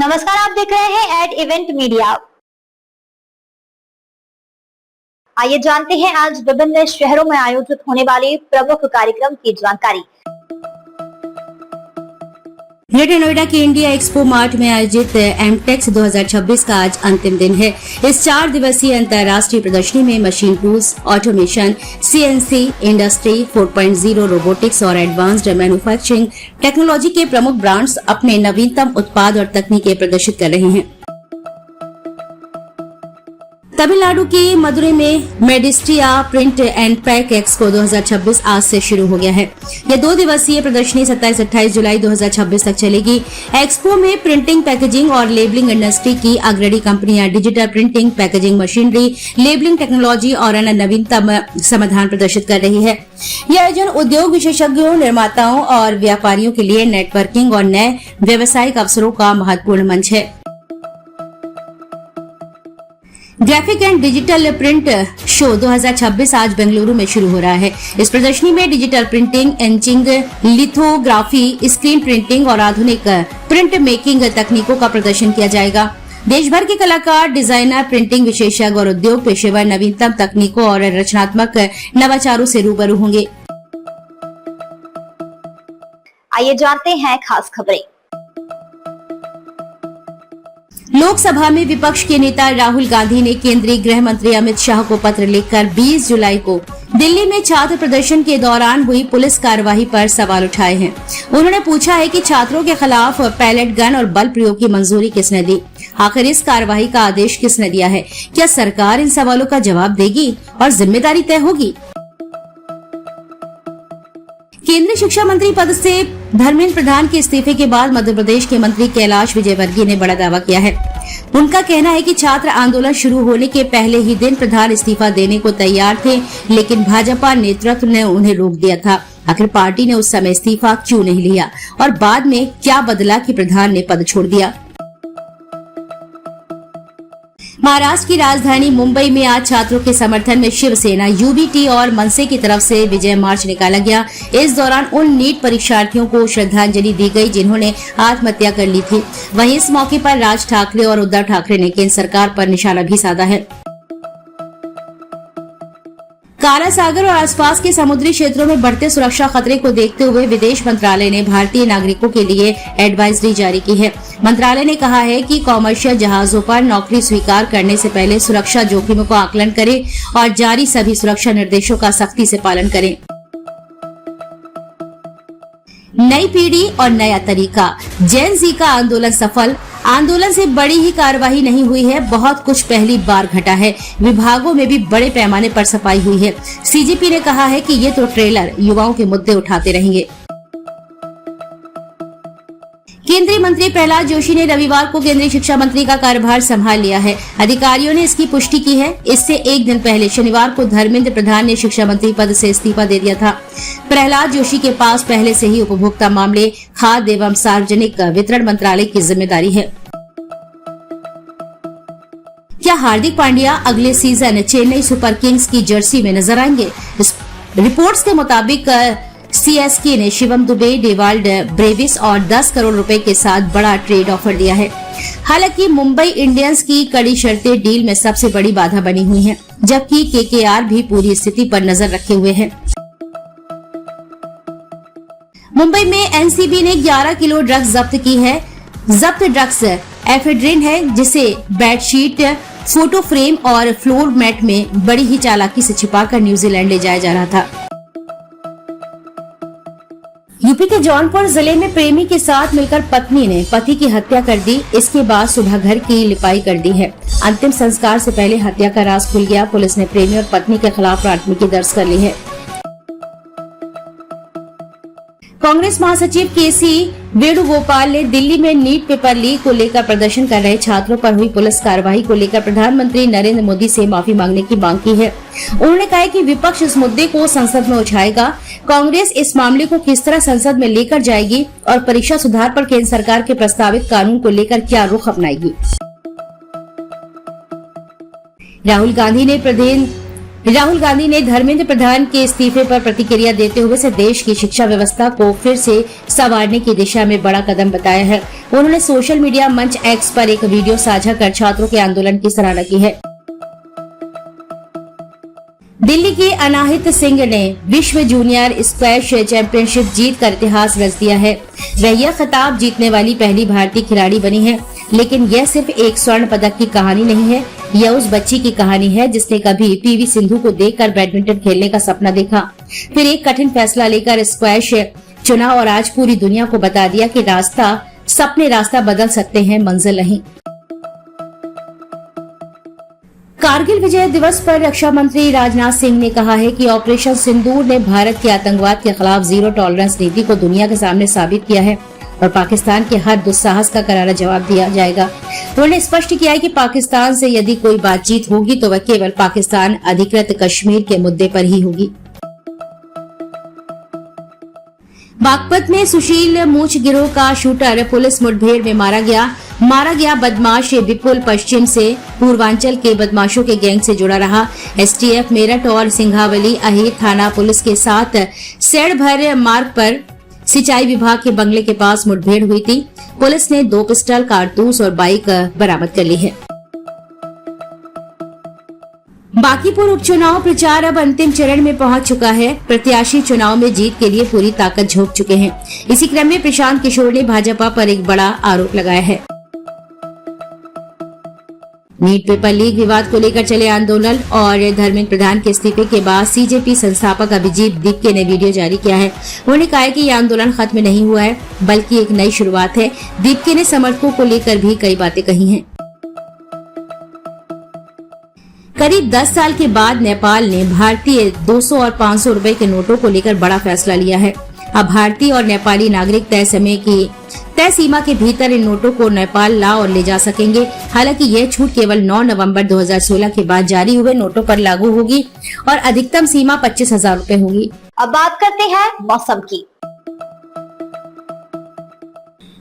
नमस्कार, आप देख रहे हैं एड इवेंट मीडिया। आइए जानते हैं आज विभिन्न शहरों में आयोजित होने वाले प्रमुख कार्यक्रम की जानकारी। ग्रेटर नोएडा के इंडिया एक्सपो मार्ट में आयोजित एमटेक्स 2026 का आज अंतिम दिन है। इस 4 दिवसीय अंतर्राष्ट्रीय प्रदर्शनी में machine tools, automation, CNC, industry 4.0, robotics और एडवांस्ड मैन्युफैक्चरिंग टेक्नोलॉजी के प्रमुख ब्रांड्स अपने नवीनतम उत्पाद और तकनीकें प्रदर्शित कर रहे हैं। तमिलनाडु के मदुरै में मेडिस्ट्रिया प्रिंट एंड पैक एक्सपो 2026 आज से शुरू हो गया है। यह 2 दिवसीय प्रदर्शनी 27-28 जुलाई 2026 तक चलेगी। एक्सपो में प्रिंटिं, पैकेजिंग और लेबलिंग इंडस्ट्री की अग्रणी कंपनियां digital printing, packaging machinery, labelling technology और अन्य नवीनतम समाधान प्रदर्शित कर रही है। यह आयोजन उद्योग विशेषज्ञों, निर्माताओं और व्यापारियों के लिए नेटवर्किंग और नए व्यावसायिक अवसरों का महत्वपूर्ण मंच है। Graphic and digital print show 2026 आज बेंगलुरु में शुरू हो रहा है। इस प्रदर्शनी में digital printing, etching, lithography, screen printing और आधुनिक प्रिंट मेकिंग तकनीकों का प्रदर्शन किया जाएगा। देश भर के कलाकार, डिजाइनर, प्रिंटिंग विशेषज्ञ और उद्योग पेशेवर नवीनतम तकनीकों और रचनात्मक नवाचारों से रूबरू होंगे। आइए जानते हैं खास खबरें। लोकसभा में विपक्ष के नेता राहुल गांधी ने केंद्रीय गृह मंत्री अमित शाह को पत्र लिखकर 20 जुलाई को दिल्ली में छात्र प्रदर्शन के दौरान हुई पुलिस कार्रवाई पर सवाल उठाए हैं। उन्होंने पूछा है कि छात्रों के खिलाफ पैलेट गन और बल प्रयोग की मंजूरी किसने दी? आखिर इस कार्रवाई का आदेश किसने दिया है? क्या सरकार इन सवालों का जवाब देगी और जिम्मेदारी तय होगी? केंद्रीय शिक्षा मंत्री पद से धर्मेंद्र प्रधान के इस्तीफे के बाद मध्य प्रदेश के मंत्री कैलाश विजयवर्गीय ने बड़ा दावा किया है। उनका कहना है कि छात्र आंदोलन शुरू होने के पहले ही दिन प्रधान इस्तीफा देने को तैयार थे, लेकिन भाजपा नेतृत्व ने उन्हें रोक दिया था। आखिर पार्टी ने उस समय इस्तीफा क्यों नहीं लिया और बाद में क्या बदला कि प्रधान ने पद छोड़ दिया? महाराष्ट्र की राजधानी मुंबई में आज छात्रों के समर्थन में शिवसेना, यूबीटी और मनसे की तरफ से विजय मार्च निकाला गया। इस दौरान उन नीट परीक्षार्थियों को श्रद्धांजलि दी गई जिन्होंने आत्महत्या कर ली थी। वहीं इस मौके पर राज ठाकरे और उद्धव ठाकरे ने केंद्र सरकार पर निशाना भी साधा है। काला सागर और आसपास के समुद्री क्षेत्रों में बढ़ते सुरक्षा खतरे को देखते हुए विदेश मंत्रालय ने भारतीय नागरिकों के लिए एडवाइजरी जारी की है। मंत्रालय ने कहा है कि कॉमर्शियल जहाजों पर नौकरी स्वीकार करने से पहले सुरक्षा जोखिमों का आकलन करें और जारी सभी सुरक्षा निर्देशों का सख्ती से पालन करें। नई पीढ़ी और नया तरीका, जेन जी का आंदोलन सफल। आंदोलन से बड़ी ही कार्यवाही नहीं हुई है, बहुत कुछ पहली बार घटा है। विभागों में भी बड़े पैमाने पर सफाई हुई है। सीजीपी ने कहा है कि ये तो ट्रेलर, युवाओं के मुद्दे उठाते रहेंगे। केंद्रीय मंत्री प्रहलाद जोशी ने रविवार को केंद्रीय शिक्षा मंत्री का कार्यभार संभाल लिया है। अधिकारियों ने इसकी पुष्टि की है। इससे एक दिन पहले शनिवार को धर्मेंद्र प्रधान ने शिक्षा मंत्री पद से इस्तीफा दे दिया था। प्रहलाद जोशी के पास पहले से ही उपभोक्ता मामले, खाद्य एवं सार्वजनिक वितरण मंत्रालय की जिम्मेदारी है। क्या हार्दिक पांड्या अगले सीजन चेन्नई सुपर किंग्स की जर्सी में नजर आएंगे? रिपोर्ट्स के मुताबिक सीएसके ने शिवम दुबे, डेवाल्ड ब्रेविस और 10 करोड़ रुपए के साथ बड़ा ट्रेड ऑफर दिया है। हालांकि मुंबई इंडियंस की कड़ी शर्तें डील में सबसे बड़ी बाधा बनी हुई हैं, जबकि केकेआर भी पूरी स्थिति पर नजर रखे हुए है। मुंबई में एनसीबी ने 11 किलो ड्रग्स जब्त की है। जब्त ड्रग्स एफेड्रिन है, जिसे बेडशीट, फोटो फ्रेम और फ्लोर मैट में बड़ी ही चालाकी से छिपाकर न्यूजीलैंड ले जाया जा रहा था। यूपी के जौनपुर जिले में प्रेमी के साथ मिलकर पत्नी ने पति की हत्या कर दी। इसके बाद सुबह घर की लिपाई कर दी है। अंतिम संस्कार से पहले हत्या का राज खुल गया। पुलिस ने प्रेमी और पत्नी के खिलाफ प्राथमिकी दर्ज कर ली है। कांग्रेस महासचिव केसी वेणुगोपाल ने दिल्ली में नीट पेपर लीक को लेकर प्रदर्शन कर रहे छात्रों पर हुई पुलिस कार्रवाई को लेकर प्रधानमंत्री नरेंद्र मोदी से माफी मांगने की मांग की है। उन्होंने कहा कि विपक्ष इस मुद्दे को संसद में उठाएगा। कांग्रेस इस मामले को किस तरह संसद में लेकर जाएगी और परीक्षा सुधार पर केंद्र सरकार के प्रस्तावित कानून को लेकर क्या रुख अपनाएगी। राहुल गांधी ने राहुल गांधी ने धर्मेंद्र प्रधान के इस्तीफे पर प्रतिक्रिया देते हुए इसे देश की शिक्षा व्यवस्था को फिर से संवारने की दिशा में बड़ा कदम बताया है। उन्होंने सोशल मीडिया मंच एक्स पर एक वीडियो साझा कर छात्रों के आंदोलन की सराहना की है। दिल्ली के अनाहित सिंह ने विश्व जूनियर स्क्वैश चैंपियनशिप जीत कर इतिहास रच दिया है। वह यह खिताब जीतने वाली पहली भारतीय खिलाड़ी बनी है। लेकिन यह सिर्फ एक स्वर्ण पदक की कहानी नहीं है, यह उस बच्ची की कहानी है जिसने कभी पीवी सिंधु को देखकर बैडमिंटन खेलने का सपना देखा, फिर एक कठिन फैसला लेकर स्क्वैश चुना और आज पूरी दुनिया को बता दिया कि सपने रास्ता बदल सकते हैं, मंजिल नहीं। कारगिल विजय दिवस पर रक्षा मंत्री राजनाथ सिंह ने कहा है कि ऑपरेशन सिंदूर ने भारत के आतंकवाद के खिलाफ जीरो टॉलरेंस नीति को दुनिया के सामने साबित किया है और पाकिस्तान के हर दुस्साहस का करारा जवाब दिया जाएगा। उन्होंने स्पष्ट किया है कि पाकिस्तान से यदि कोई बातचीत होगी तो वह केवल पाकिस्तान अधिकृत कश्मीर के मुद्दे पर ही होगी। बागपत में सुशील मूछ गिरोह का शूटर पुलिस मुठभेड़ में मारा गया बदमाश विपुल पश्चिम से पूर्वांचल के बदमाशों के गैंग से जुड़ा रहा। एसटीएफ मेरठ और सिंघावली अहीर थाना पुलिस के साथ सेड़भर मार्ग पर सिंचाई विभाग के बंगले के पास मुठभेड़ हुई थी। पुलिस ने 2 पिस्टल, कारतूस और बाइक बरामद कर ली है। बांकीपुर उपचुनाव प्रचार अब अंतिम चरण में पहुंच चुका है। प्रत्याशी चुनाव में जीत के लिए पूरी ताकत झोंक चुके हैं। इसी क्रम में प्रशांत किशोर ने भाजपा पर एक बड़ा आरोप लगाया है। नीट पेपर लीक विवाद को लेकर चले आंदोलन और धर्मेंद्र प्रधान के इस्तीफे के बाद सीजेपी संस्थापक अभिजीत दीपके ने वीडियो जारी किया है। उन्होंने कहा है कि यह आंदोलन खत्म नहीं हुआ है बल्कि एक नई शुरुआत है। दीपके ने समर्थकों को लेकर भी कई बातें कही हैं। करीब 10 साल के बाद नेपाल ने भारतीय 200 और 500 रुपए के नोटों को लेकर बड़ा फैसला लिया है। अब भारतीय और नेपाली नागरिक तय सीमा के भीतर इन नोटों को नेपाल ला और ले जा सकेंगे। हालांकि यह छूट केवल 9 नवंबर 2016 के बाद जारी हुए नोटों पर लागू होगी और अधिकतम सीमा 25,000 रुपए होगी। अब बात करते हैं मौसम की।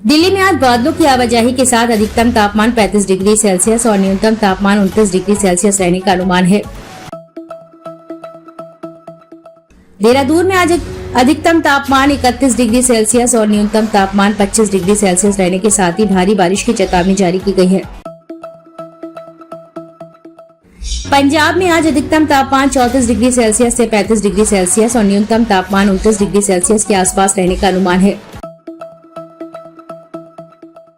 दिल्ली में आज बादलों की आवाजाही के साथ अधिकतम तापमान 35 डिग्री सेल्सियस और न्यूनतम तापमान 29 डिग्री सेल्सियस रहने का अनुमान है। देहरादून में आज अधिकतम तापमान 31 डिग्री सेल्सियस और न्यूनतम तापमान 25 डिग्री सेल्सियस रहने के साथ ही भारी बारिश की चेतावनी जारी की गई है। पंजाब में आज अधिकतम तापमान 34 डिग्री सेल्सियस से 35 डिग्री सेल्सियस और न्यूनतम तापमान 29 डिग्री सेल्सियस के आसपास रहने का अनुमान है।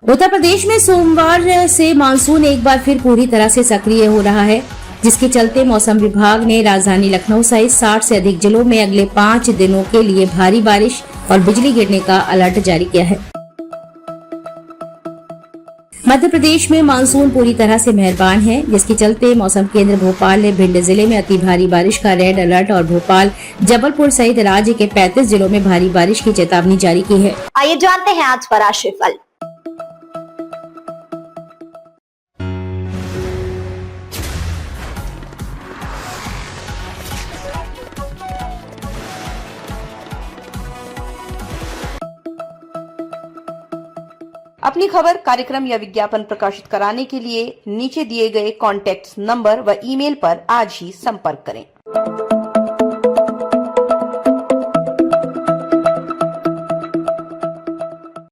उत्तर प्रदेश में सोमवार से मानसून एक बार फिर पूरी तरह से सक्रिय हो रहा है, जिसके चलते मौसम विभाग ने राजधानी लखनऊ सहित 60 से अधिक जिलों में अगले 5 दिनों के लिए भारी बारिश और बिजली गिरने का अलर्ट जारी किया है। मध्य प्रदेश में मानसून पूरी तरह से मेहरबान है, जिसके चलते मौसम केंद्र भोपाल ने भिंड जिले में अति भारी बारिश का रेड अलर्ट और भोपाल, जबलपुर सहित राज्य के 35 जिलों में भारी बारिश की चेतावनी जारी की है। आइए जानते हैं आज का राशिफल। अपनी खबर, कार्यक्रम या विज्ञापन प्रकाशित कराने के लिए नीचे दिए गए कॉन्टैक्ट नंबर व ईमेल पर आज ही संपर्क करें।